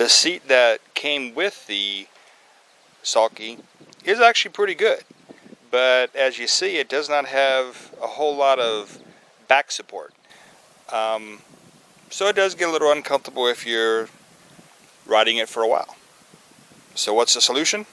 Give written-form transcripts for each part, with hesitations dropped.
The seat that came with the Sulky is actually pretty good, but as you see, it does not have a whole lot of back support. So it does get a little uncomfortable if you're riding it for a while. So what's the solution?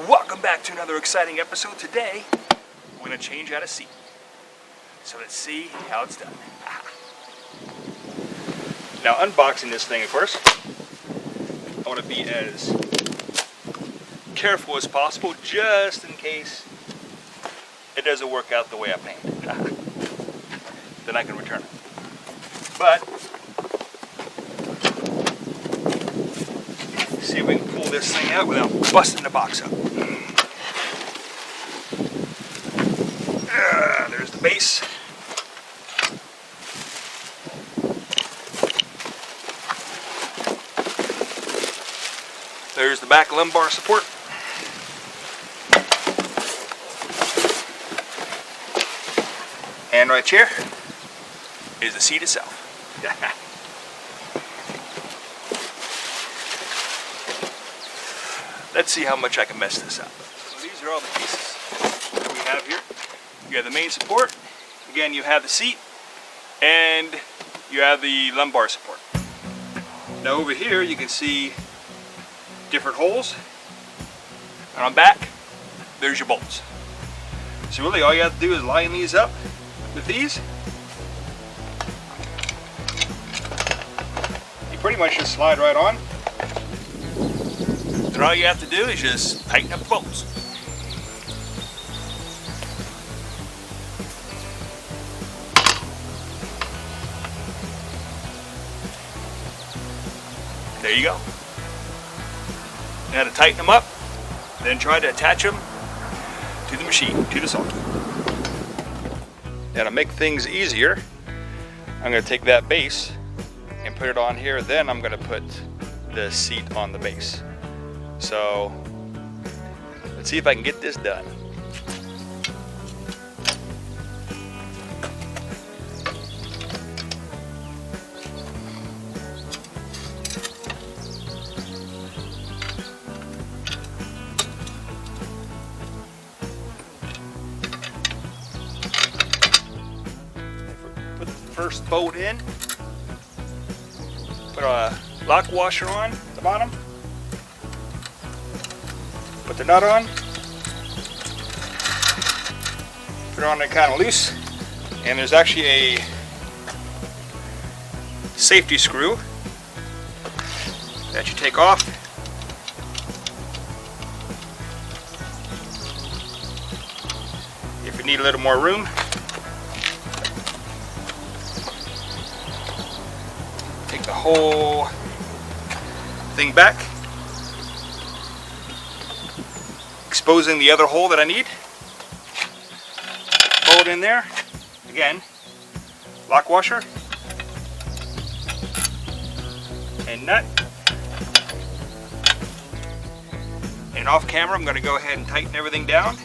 Welcome back to another exciting episode. Today, we're going to change out a seat. So let's see how it's done. Now, unboxing this thing, of course, I want to be as careful as possible just in case it doesn't work out the way I planned. Then I can return it. But, see if we can pull this thing out without busting the box up. There's the base. There's the back lumbar support. And right here is the seat itself. Let's see how much I can mess this up. So these are all the pieces that we have here. You have the main support, again you have the seat, and you have the lumbar support. Now over here you can see different holes, and on back there's your bolts. So really all you have to do is line these up with these. You pretty much just slide right on. And all you have to do is just tighten up the bolts. There you go. Now to tighten them up, then try to attach them to the machine, to the Sulky. Now to make things easier, I'm going to take that base and put it on here, then I'm going to put the seat on the base. So let's see if I can get this done. Put the first bolt in, put a lock washer on at the bottom. Put the nut on, put it on there kind of loose, and there's actually a safety screw that you take off. If you need a little more room, take the whole thing back, exposing the other hole that I need. Bolt in there. Again, lock washer and nut. And off camera, I'm going to go ahead and tighten everything down,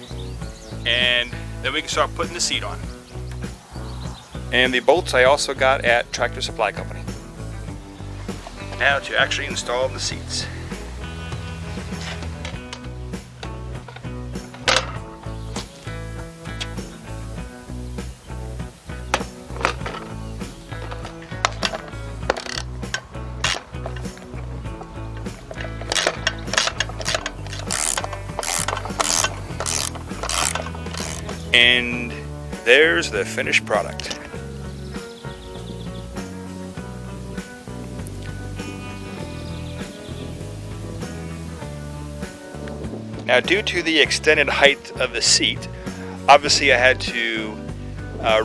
and then we can start putting the seat on. And the bolts I also got at Tractor Supply Company. Now to actually install the seats. And there's the finished product. Now, due to the extended height of the seat, obviously I had to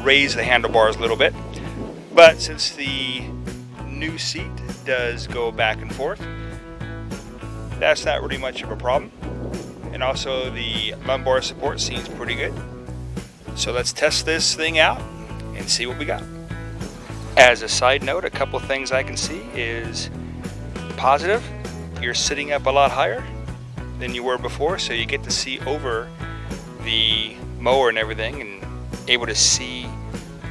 raise the handlebars a little bit, but since the new seat does go back and forth, that's not really much of a problem. And also the lumbar support seems pretty good. So let's test this thing out and see what we got. As a side note, a couple things I can see is positive you're sitting up a lot higher than you were before, so you get to see over the mower and everything and able to see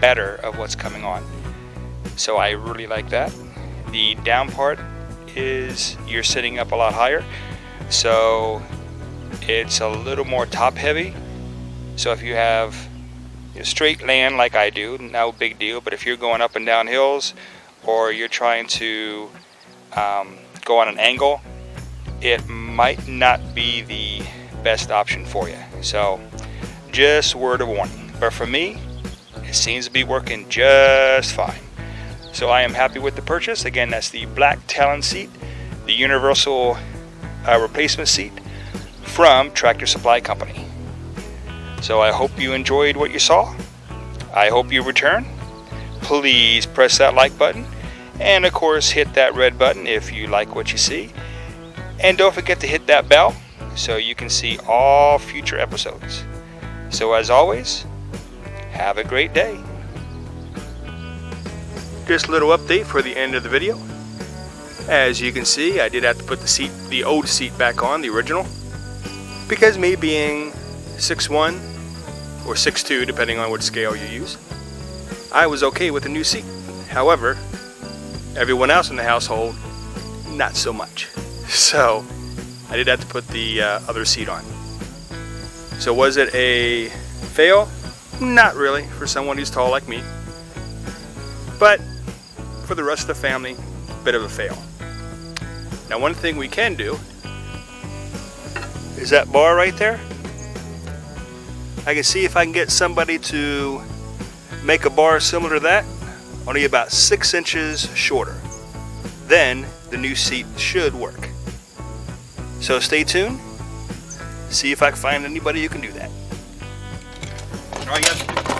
better of what's coming on. So I really like that. The down part is you're sitting up a lot higher, so it's a little more top heavy. So if you have straight land like I do, no big deal, but if you're going up and down hills or you're trying to go on an angle, it might not be the best option for you. So just word of warning. But for me, it seems to be working just fine. So I am happy with the purchase. Again, that's the black TALON seat, the universal replacement seat from Tractor Supply Company. So I hope you enjoyed what you saw. I hope you return. Please press that like button, and of course hit that red button if you like what you see. And don't forget to hit that bell so you can see all future episodes. So as always, have a great day. Just a little update for the end of the video. As you can see, I did have to put the old seat back on, the original, because me being 6'1" or 6'2", depending on what scale you use, I was okay with the new seat. However, everyone else in the household, not so much. So I did have to put the other seat on. So was it a fail? Not really, for someone who's tall like me. But for the rest of the family, a bit of a fail. Now one thing we can do is that bar right there. I can see if I can get somebody to make a bar similar to that, only about 6 inches shorter. Then the new seat should work. So stay tuned, see if I can find anybody who can do that. All you got to do